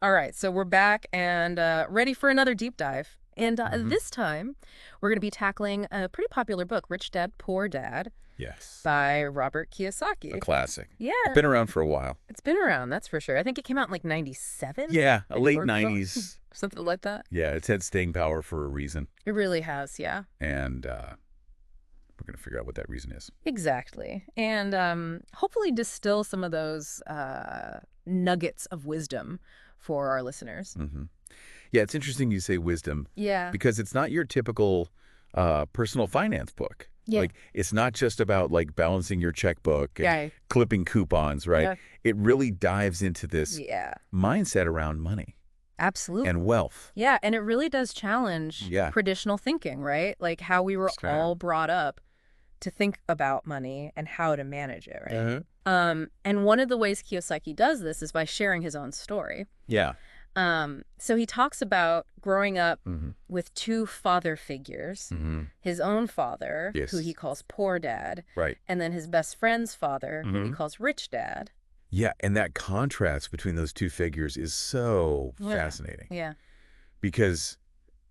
All right, so we're back and ready for another deep dive. And Hmm. this time, we're going to be tackling a pretty popular book, Rich Dad, Poor Dad, Yes. by Robert A Kiyosaki. classic. Yeah, Been around for a while. it's been around, that's for sure. I think it came out in like 97, Yeah, a maybe, late or so, 90s. something like that. Yeah, it's had staying power for a reason. It really has, yeah. And we're going to figure out what that reason is. Exactly. And hopefully distill some of those nuggets of wisdom for our listeners. Hmm. Yeah, it's interesting you say wisdom Yeah. because it's not your typical personal finance book. Yeah. Like, it's not just about like balancing your checkbook and Yeah. clipping coupons, right? Yeah. It really dives into this Yeah. mindset around money Absolutely. and wealth. Yeah, and it really does challenge Yeah. traditional thinking, right? Like how we were Understand. all brought up to think about money and how to manage it, right? Uh-huh. And one of the ways Kiyosaki does this is by sharing his own story. Yeah. So he talks about growing up Hmm. with two father figures, Hmm. his own father, Yes. who he calls poor dad, Right. and then his best friend's father, who he Mhm. calls rich dad. Yeah, and that contrast between those two figures is so Yeah. fascinating Yeah. because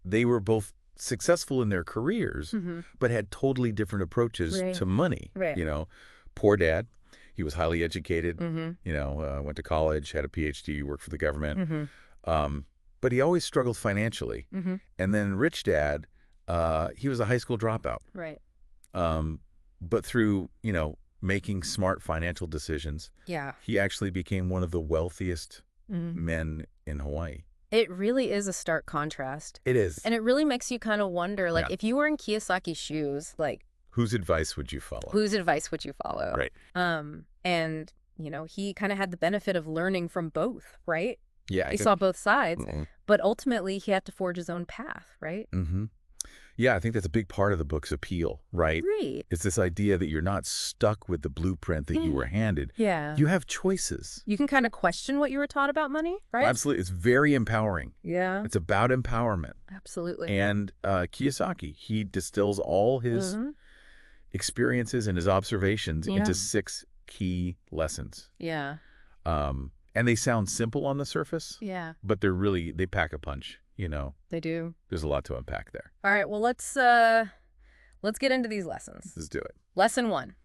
they were both successful in their careers, Hmm. but had totally different approaches Right. to money. Right. Poor dad, he was highly educated, Hmm. went to college, had a PhD, worked for the government, Hmm. but he always struggled financially. Hmm. And then rich dad, he was a high school dropout, Right. um, but through, making smart financial decisions, Yeah. he actually became one of the wealthiest Mhm. men in Hawaii. It really is a stark contrast. It is. And it really makes you kind of wonder, like, Yeah. if you were in Kiyosaki's shoes, like, Whose advice would you follow? whose advice would you follow? Right. And, he kind of had the benefit of learning from both, right? Yeah. He saw both sides, Mm-hmm. but ultimately he had to forge his own path, right? Yeah, I think that's a big part of the book's appeal, right? Right. It's this idea that you're not stuck with the blueprint that you were handed. Yeah. You have choices. You can kind of question what you were taught about money, right? Absolutely. It's very empowering. Yeah, It's about empowerment. absolutely. And Kiyosaki, he distills all his Mhm. experiences and his observations Yeah. into 6 key lessons. Yeah. And they sound simple on the surface, Yeah, but they pack a punch, they do. There's a lot to unpack there. All right, well, let's get into these lessons. Let's do it. Lesson 1.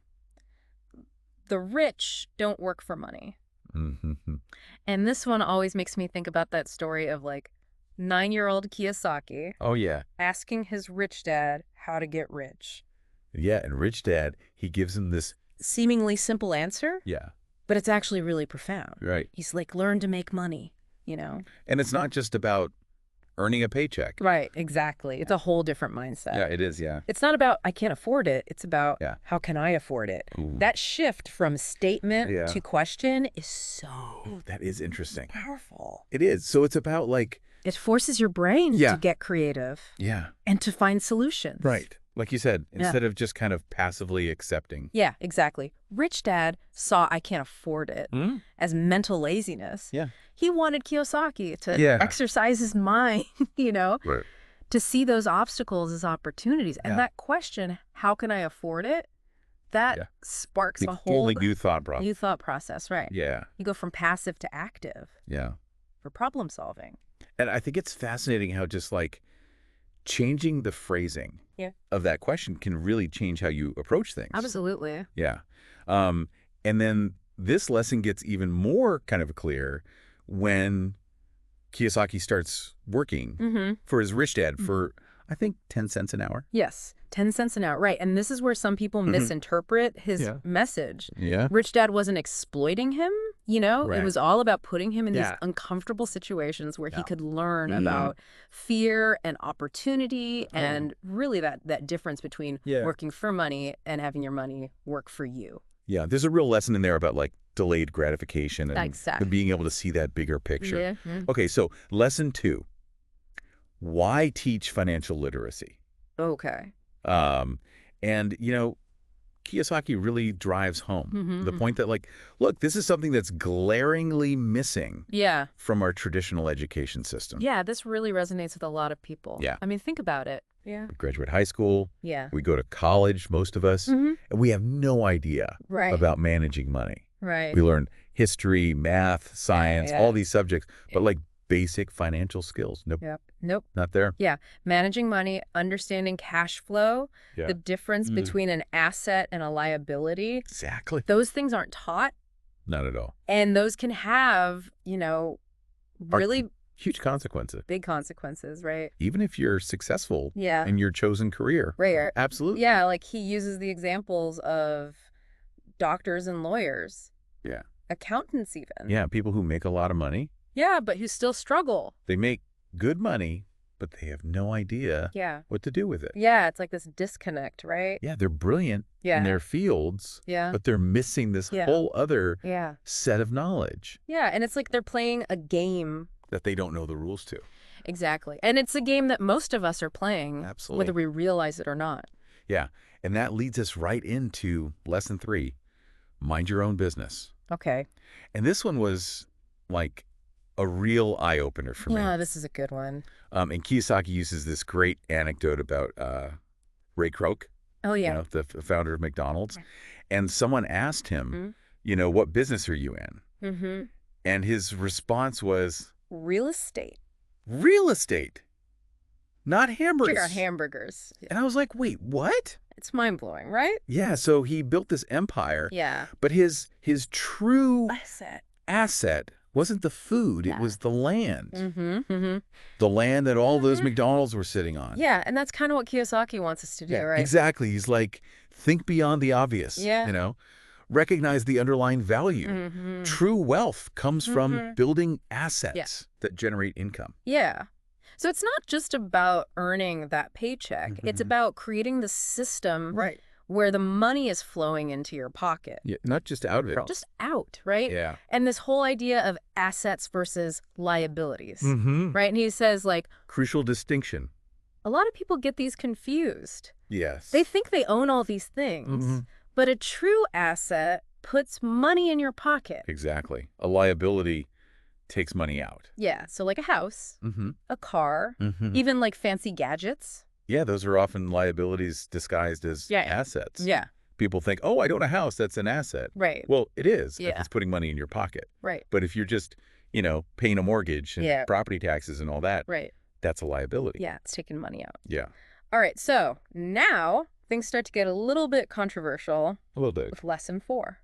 The rich don't work for money. Mm-hmm. And this one always makes me think about that story of like 9-year-old Kiyosaki Oh, yeah. asking his rich dad how to get rich. Yeah, and Rich Dad, he gives him this, Seemingly simple answer, yeah, but it's actually really profound. right. He's like, learn to make money, And it's not just about earning a paycheck. Right, exactly. It's a whole different mindset. Yeah, it is, yeah. It's not about I can't afford it. It's about Yeah. how can I afford it? Ooh. That shift from statement Yeah. to question is so Oh, that is interesting. powerful. It is. So it's about like, It forces your brain Yeah. to get creative yeah, and to find solutions. right. Like you said, Yeah. instead of just kind of passively accepting. Yeah, exactly. Rich Dad saw I can't afford it Mm? as mental laziness. Yeah. He wanted Kiyosaki to Yeah. exercise his mind, Right. to see those obstacles as opportunities. And Yeah. that question, how can I afford it? That Yeah. sparks a whole Totally new thought process. new thought process, right? Yeah, You go from passive to active yeah. for problem solving. And I think it's fascinating how just like changing the phrasing Yeah. of that question can really change how you approach things. Absolutely. Yeah. And then this lesson gets even more kind of clear when Kiyosaki starts working Mm-hmm. for his rich dad for, I think, 10 cents an hour. Yes. 10 cents an hour. Right. And this is where some people Mhm. misinterpret his Yeah. message. Yeah. Rich Dad wasn't exploiting him, Right. It was all about putting him in Yeah. these uncomfortable situations where he Yeah. could learn Mhm. about fear and opportunity and really that difference between Yeah. working for money and having your money work for you. Yeah. There's a real lesson in there about like delayed gratification and Exactly. being able to see that bigger picture. Yeah. Mm. Okay. So lesson 2, why teach financial literacy? Okay. And, Kiyosaki really drives home Mhm, the point that like, look, this is something that's glaringly missing Yeah. from our traditional education system. Yeah, this really resonates with a lot of people. Yeah. I mean, think about it. Yeah. We graduate high school, Yeah. we go to college, most of us, Mhm. and we have no idea Right. about managing money. Right. We learn history, math, science, yeah. all these subjects, but like basic financial skills. Nope, Yep. Nope. not there. Yeah. Managing money, understanding cash flow, Yeah. the difference between an asset and a liability. Exactly. Those things aren't taught, Not at all. and those can have, Are really huge consequences. big consequences, right? Even if you're successful Yeah. in your chosen career. Right. Absolutely. Yeah, like he uses the examples of doctors and lawyers, Yeah. accountants even. Yeah, people who make a lot of money, Yeah, but who still struggle. they make good money, but they have no idea Yeah. what to do with it. Yeah, it's like this disconnect, right? Yeah, they're brilliant in Yeah. their fields, Yeah. but they're missing this Yeah. whole other Yeah. set of knowledge Yeah, and it's like they're playing a game. that they don't know the rules to. Exactly. And it's a game that most of us are playing, Absolutely. whether we realize it or not. Yeah, and that leads us right into lesson 3, mind your own business. Okay. And this one was like a real eye-opener for me. Yeah, this is a good one. And Kiyosaki uses this great anecdote about Ray Kroc, Oh, yeah. the founder of McDonald's. And someone asked him, Mhm. what business are you in? Mm-hmm. And his response was, Real estate. real estate, not hamburgers. Trigger hamburgers. And I was like, wait, what? It's mind-blowing, right? Yeah, so he built this empire, Yeah. but his true Asset. asset wasn't the food, Yeah. it was the land. Mm-hmm. Mm-hmm. The land that all those McDonald's were sitting on. Yeah, and that's kind of what Kiyosaki wants us to do, right? Exactly. He's like, think beyond the obvious. Yeah. Recognize the underlying value. Mm-hmm. True wealth comes from building assets that generate income. Yeah. So it's not just about earning that paycheck. It's about creating the system where the money is flowing into your pocket. Yeah, not just out of it. Just out, right? Yeah. And this whole idea of assets versus liabilities, Mm-hmm. right? And he says, like, Crucial distinction. a lot of people get these confused. Yes. They think they own all these things, but a true asset puts money in your pocket. Exactly. A liability takes money out. Yeah, so like a house, Mm-hmm. a car, Mm-hmm. even like fancy gadgets. Yeah, those are often liabilities disguised as Yeah. assets. Yeah, People think, oh, I own a house, that's an asset. right, Well, it is if Yeah. it's putting money in your pocket. right, But if you're just, paying a mortgage and Yeah. property taxes and all that, right. that's a liability. Yeah, it's taking money out. Yeah. All right, so now things start to get a little bit controversial A little bit. with lesson 4.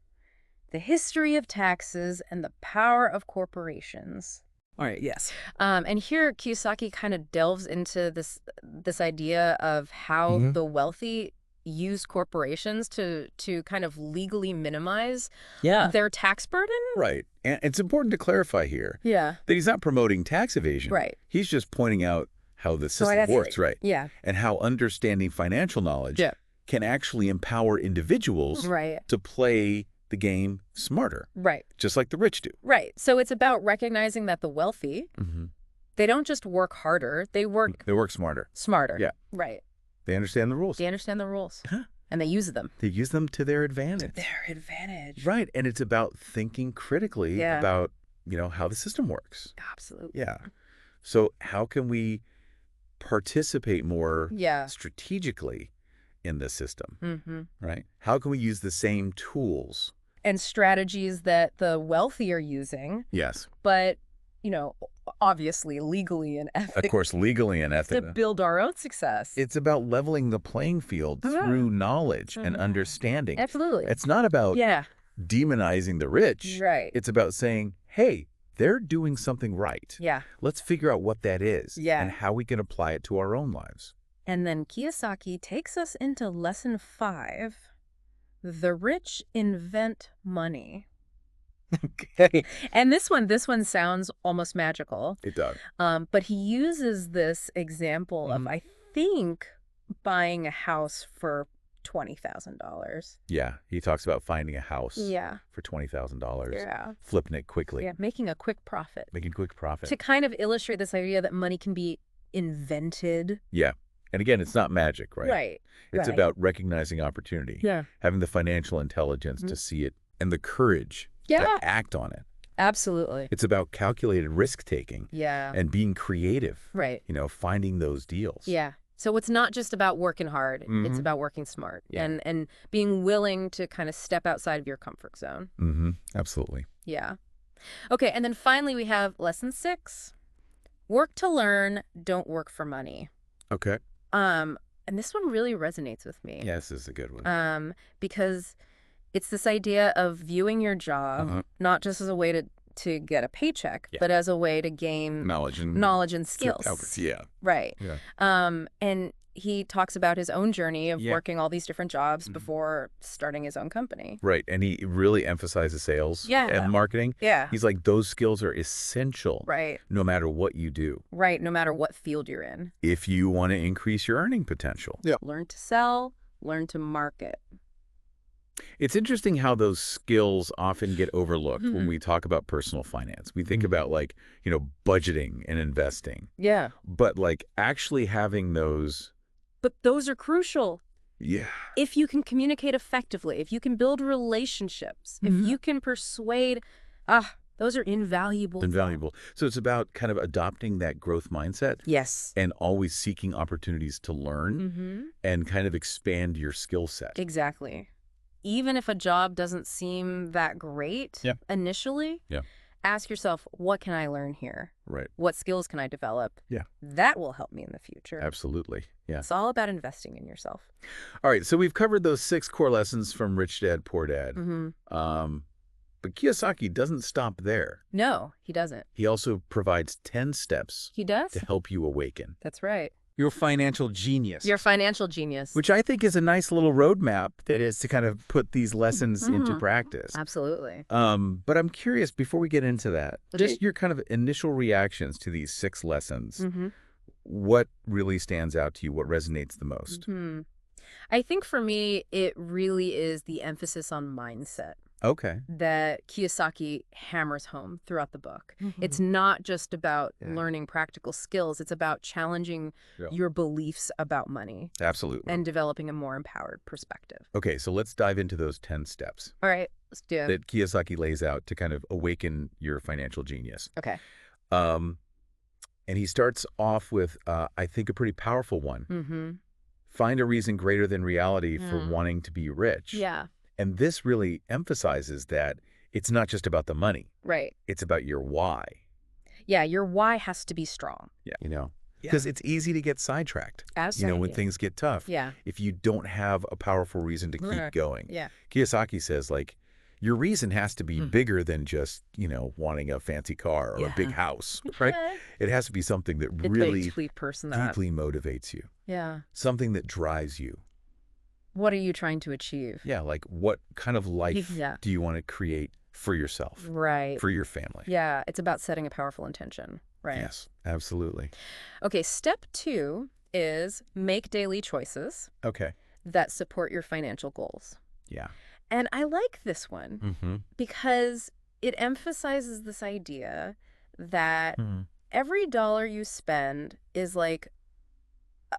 The history of taxes and the power of corporations. All right, yes. And here Kiyosaki kind of delves into this idea of how the wealthy use corporations to kind of legally minimize their tax burden. Right. And it's important to clarify here Yeah. that he's not promoting tax evasion. Right. He's just pointing out how the system that's works, right. right? Yeah. And how understanding financial knowledge Yeah. can actually empower individuals Right. to play the game smarter, Right. just like the rich do. Right. So it's about recognizing that the wealthy, they don't just work harder, they work They work smarter. smarter. Yeah. Right. They understand the rules. They understand the rules. Huh. And they use them. They use them to their advantage. Their advantage. Right. And it's about thinking critically Yeah. about, how the system works. Absolutely. Yeah. So how can we participate more Yeah. strategically in the system, Mm-hmm. right? How can we use the same tools? And strategies that the wealthy are using, Yes. but, obviously legally and Of ethically course, legally and to ethically. build our own success. It's about leveling the playing field through knowledge and understanding. Absolutely. It's not about Yeah. demonizing the rich. Right. It's about saying, hey, they're doing something right. Yeah. Let's figure out what that is Yeah. and how we can apply it to our own lives. And then Kiyosaki takes us into lesson 5. The rich invent money. Okay. And this one sounds almost magical. It does. But he uses this example of, I think, buying a house for $20,000. Yeah. He talks about finding a house Yeah. for $20,000, Yeah. flipping it quickly, Yeah. Making a quick profit. making quick profit. To kind of illustrate this idea that money can be invented. Yeah. And again, it's not magic, right? Right. It's right. about recognizing opportunity, Yeah. having the financial intelligence to see it and the courage Yeah. to act on it. Absolutely. It's about calculated risk-taking Yeah. and being creative, Right. finding those deals. Yeah. So it's not just about working hard. It's about working smart Yeah. and being willing to kind of step outside of your comfort zone. Mm-hmm. Absolutely. Yeah. Okay. And then finally we have lesson 6. Work to learn, don't work for money. Okay. And this one really resonates with me. Yeah, this is a good one. Because it's this idea of viewing your job not just as a way to get a paycheck, but as a way to gain knowledge and skills. Yeah. Right. Yeah. And he talks about his own journey of working all these different jobs before starting his own company. Right. And he really emphasizes sales and marketing. Yeah. He's like, those skills are essential. Right. No matter what you do. Right. No matter what field you're in. If you want to increase your earning potential. Yeah. Learn to sell, learn to market. It's interesting how those skills often get overlooked when we talk about personal finance. We think about like, budgeting and investing. Yeah. But like actually having those. But those are crucial. Yeah. If you can communicate effectively, if you can build relationships, if you can persuade, those are invaluable. Invaluable. So it's about kind of adopting that growth mindset. Yes. And always seeking opportunities to learn and kind of expand your skill set. Exactly. Even if a job doesn't seem that great initially, ask yourself, what can I learn here? Right. What skills can I develop? Yeah. That will help me in the future. Absolutely. Yeah. It's all about investing in yourself. All right. So we've covered those 6 core lessons from Rich Dad, Poor Dad. But Kiyosaki doesn't stop there. No, he doesn't. He also provides 10 steps to help you awaken. That's right. Your financial genius. Your financial genius. Which I think is a nice little roadmap that is to kind of put these lessons into practice. Absolutely. But I'm curious, before we get into that, just your kind of initial reactions to these 6 lessons. What really stands out to you? What resonates the most? I think for me, it really is the emphasis on mindset. Okay. That Kiyosaki hammers home throughout the book. It's not just about learning practical skills. It's about challenging your beliefs about money. Absolutely. And developing a more empowered perspective. Okay, so let's dive into those 10 steps. All right, let's do it. That Kiyosaki lays out to kind of awaken your financial genius. Okay. And he starts off with, I think, a pretty powerful one. Find a reason greater than reality for wanting to be rich. Yeah. And this really emphasizes that it's not just about the money. Right. It's about your why. Yeah, your why has to be strong. Yeah. Because it's easy to get sidetracked. Absolutely. When things get tough. Yeah. If you don't have a powerful reason to keep going. Yeah. Kiyosaki says, like, your reason has to be bigger than just, wanting a fancy car or a big house, right? It has to be something that really deeply motivates you. Yeah. Something that drives you. What are you trying to achieve? Yeah, like what kind of life do you want to create for yourself? Right. For your family? Yeah, it's about setting a powerful intention, right? Yes, absolutely. Okay, step 2 is make daily choices that support your financial goals. Yeah. And I like this one because it emphasizes this idea that every dollar you spend is like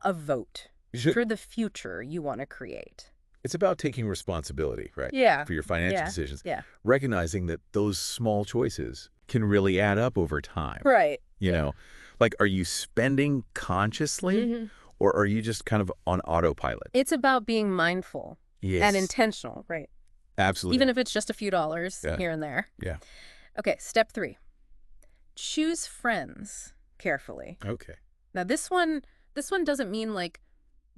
a vote for the future you want to create. It's about taking responsibility, right? Yeah. For your financial decisions. Yeah. Recognizing that those small choices can really add up over time. Right. Like, are you spending consciously or are you just kind of on autopilot? It's about being mindful and intentional, right? Absolutely. Even if it's just a few dollars here and there. Yeah. Okay, step 3. Choose friends carefully. Okay. Now this one doesn't mean like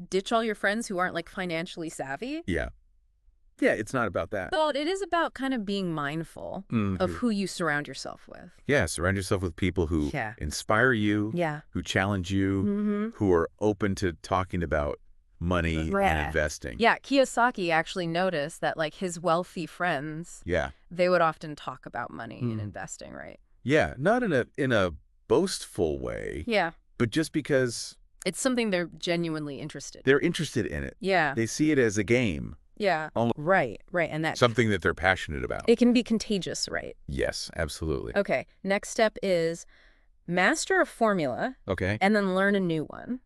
ditch all your friends who aren't like financially savvy. Yeah. Yeah, it's not about that. But it is about kind of being mindful of who you surround yourself with. Yeah, surround yourself with people who inspire you, who challenge you, who are open to talking about money and investing. Yeah, Kiyosaki actually noticed that like his wealthy friends, they would often talk about money and investing, right? Yeah, not in a boastful way. Yeah. But just because it's something they're genuinely interested in. They're interested in it. Yeah. They see it as a game. Yeah. Right. And that's something that they're passionate about. It can be contagious, right? Yes, absolutely. Okay. Next step is master a formula. Okay. And then learn a new one.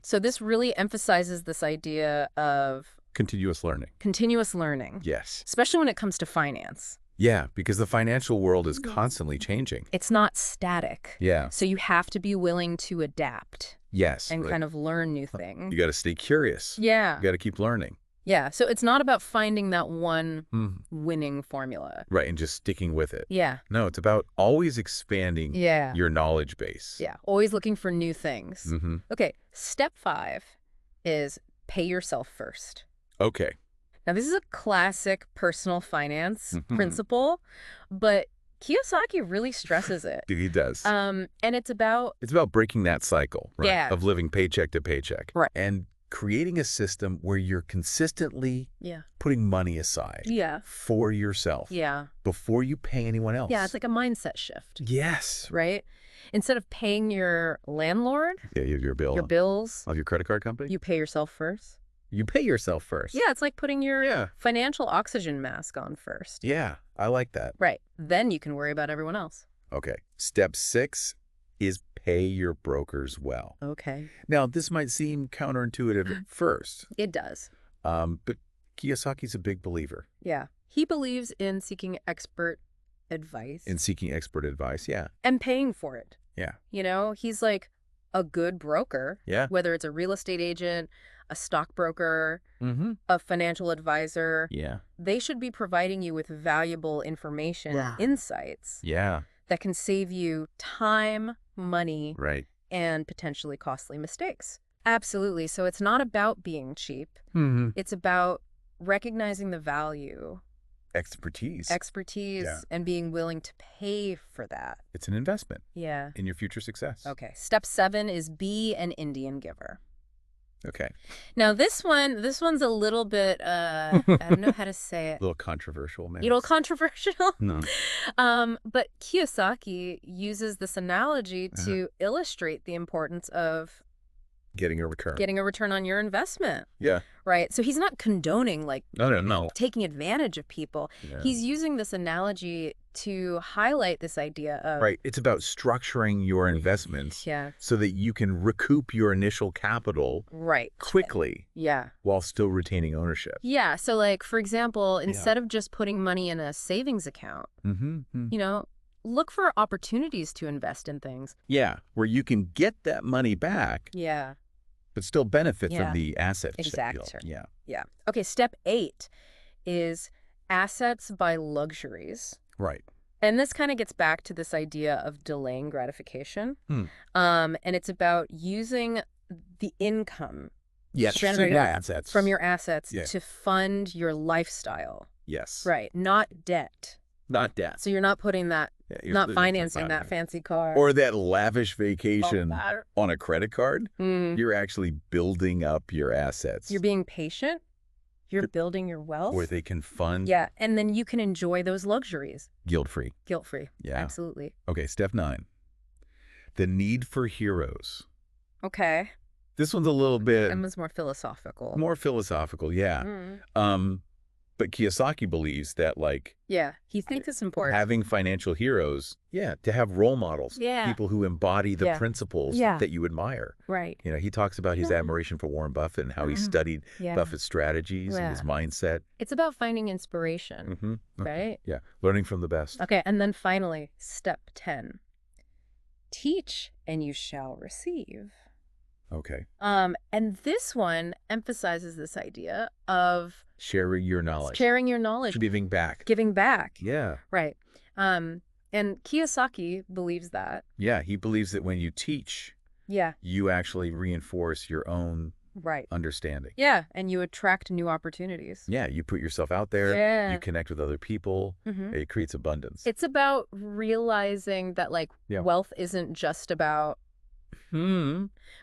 So this really emphasizes this idea of continuous learning. Continuous learning. Yes. Especially when it comes to finance. Yeah, because the financial world is constantly changing. It's not static. Yeah. So you have to be willing to adapt. Yes. And kind of learn new things. You got to stay curious. Yeah. You got to keep learning. Yeah, so it's not about finding that one winning formula. Right, and just sticking with it. Yeah. No, it's about always expanding your knowledge base. Yeah, always looking for new things. Okay, step 5 is pay yourself first. Okay. Now, this is a classic personal finance principle, but Kiyosaki really stresses it. He does. And it's about breaking that cycle, right? Yeah. Of living paycheck to paycheck. Right. And creating a system where you're consistently putting money aside for yourself before you pay anyone else. Yeah, it's like a mindset shift. Yes. Right? Instead of paying your landlord, your bill, your bills, of your credit card company, you pay yourself first. You pay yourself first. Yeah, it's like putting your financial oxygen mask on first. Yeah, I like that. Right. Then you can worry about everyone else. Okay. Step 6 is pay your brokers well. Okay. Now, this might seem counterintuitive at first. It does. But Kiyosaki's a big believer. Yeah. He believes in seeking expert advice. Yeah. And paying for it. Yeah. You know, he's like a good broker. Yeah. Whether it's a real estate agent, a stockbroker, a financial advisor. Yeah. They should be providing you with valuable information, insights. Yeah. That can save you time, money, right, and potentially costly mistakes. Absolutely. So it's not about being cheap. It's about recognizing the value. Expertise, and being willing to pay for that. It's an investment. Yeah. In your future success. Okay. Step 7 is be an Indian giver. Okay. Now this one's a little bit I don't know how to say it. A little controversial, man. A little controversial. No. But Kiyosaki uses this analogy to illustrate the importance of getting a return. Getting a return on your investment. Yeah. Right. So he's not condoning no. taking advantage of people. Yeah. He's using this analogy to highlight this idea of right. It's about structuring your investments so that you can recoup your initial capital quickly. Yeah. While still retaining ownership. Yeah. So like, for example, instead of just putting money in a savings account, you know, look for opportunities to invest in things. Yeah. Where you can get that money back. Yeah. But still benefit from the asset. Exactly. Yeah. Yeah. Okay. Step 8 is assets by luxuries. Right. And this kind of gets back to this idea of delaying gratification. And it's about using the income assets from your assets to fund your lifestyle. Yes. Right. Not debt. Not debt. So you're not putting that, not financing that fancy car. Or that lavish vacation on a credit card. You're actually building up your assets. You're being patient. You're building your wealth. Where they can fund. Yeah, and then you can enjoy those luxuries. Guilt-free. Guilt-free. Yeah. Absolutely. Okay, step 9. The need for heroes. Okay. This one's a little bit... That one's more philosophical. More philosophical, yeah. But Kiyosaki believes that, like... Yeah, he thinks it's important. Having financial heroes, to have role models. Yeah. People who embody the principles that you admire. Right. You know, he talks about his admiration for Warren Buffett and how he studied Buffett's strategies and his mindset. It's about finding inspiration, right? Yeah, learning from the best. Okay, and then finally, step 10. Teach and you shall receive. Okay. And this one emphasizes this idea of sharing your knowledge. Giving back. Yeah. Right. And Kiyosaki believes that. Yeah, he believes that when you teach, you actually reinforce your own understanding. Yeah, and you attract new opportunities. Yeah, you put yourself out there. Yeah. You connect with other people. It creates abundance. It's about realizing that wealth isn't just about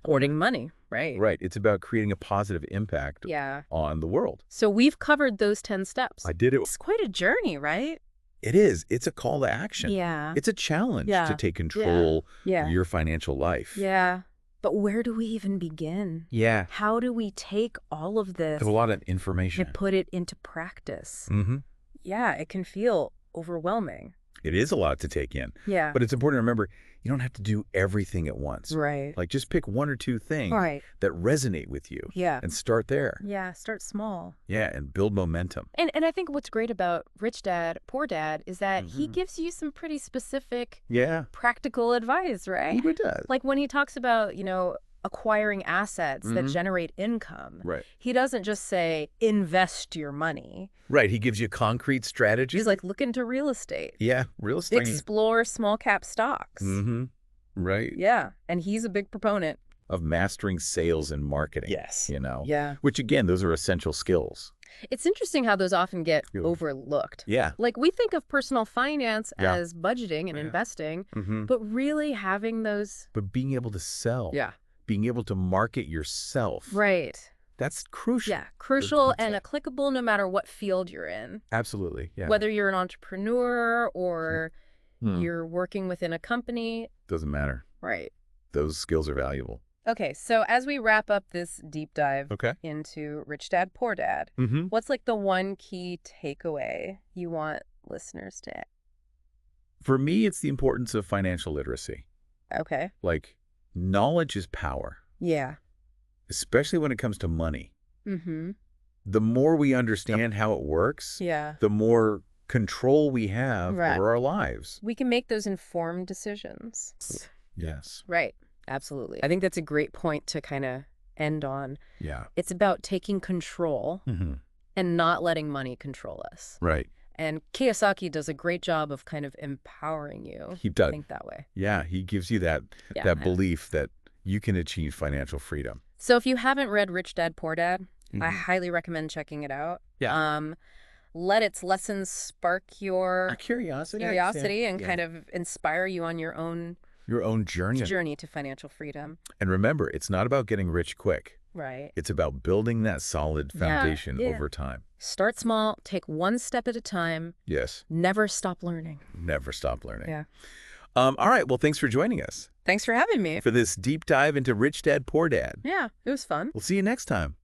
hoarding money, right? Right. It's about creating a positive impact on the world. So we've covered those 10 steps. I did it. It's quite a journey, right? It is. It's a call to action. Yeah. It's a challenge to take control of your financial life. Yeah. But where do we even begin? Yeah. How do we take all of this? There's a lot of information. And put it into practice? Yeah, it can feel overwhelming. It is a lot to take in. Yeah. But it's important to remember, you don't have to do everything at once. Right. Like just pick 1 or 2 things that resonate with you. Yeah. And start there. Yeah, start small. Yeah, and build momentum. And I think what's great about Rich Dad, Poor Dad is that he gives you some pretty specific, practical advice, right? He does. Like when he talks about, you know, acquiring assets that generate income. Right. He doesn't just say, invest your money. Right. He gives you concrete strategies. He's like, look into real estate. Yeah, real estate. Explore small cap stocks. Right. Yeah. And he's a big proponent of mastering sales and marketing. Yes. Yeah. Which, again, those are essential skills. It's interesting how those often get overlooked. Yeah. Like, we think of personal finance as budgeting and investing, but really having those... But being able to sell. Yeah. Being able to market yourself. Right. That's crucial. Yeah, crucial and applicable no matter what field you're in. Absolutely, yeah. Whether you're an entrepreneur or you're working within a company. Doesn't matter. Right. Those skills are valuable. Okay, so as we wrap up this deep dive into Rich Dad, Poor Dad, what's like the one key takeaway you want listeners to have? For me, it's the importance of financial literacy. Okay. Like, knowledge is power. Yeah. Especially when it comes to money. The more we understand how it works, the more control we have over our lives. We can make those informed decisions. Yes. Right. Absolutely. I think that's a great point to kind of end on. Yeah. It's about taking control and not letting money control us. Right. And Kiyosaki does a great job of kind of empowering you to think that way. Yeah, he gives you that belief that you can achieve financial freedom. So if you haven't read Rich Dad, Poor Dad, I highly recommend checking it out. Yeah. Let its lessons spark your curiosity and kind of inspire you on your own journey to financial freedom. And remember, it's not about getting rich quick. Right. It's about building that solid foundation over time. Start small, take one step at a time. Yes. Never stop learning. Never stop learning. Yeah. All right. Well, thanks for joining us. Thanks for having me. For this deep dive into Rich Dad, Poor Dad. Yeah, it was fun. We'll see you next time.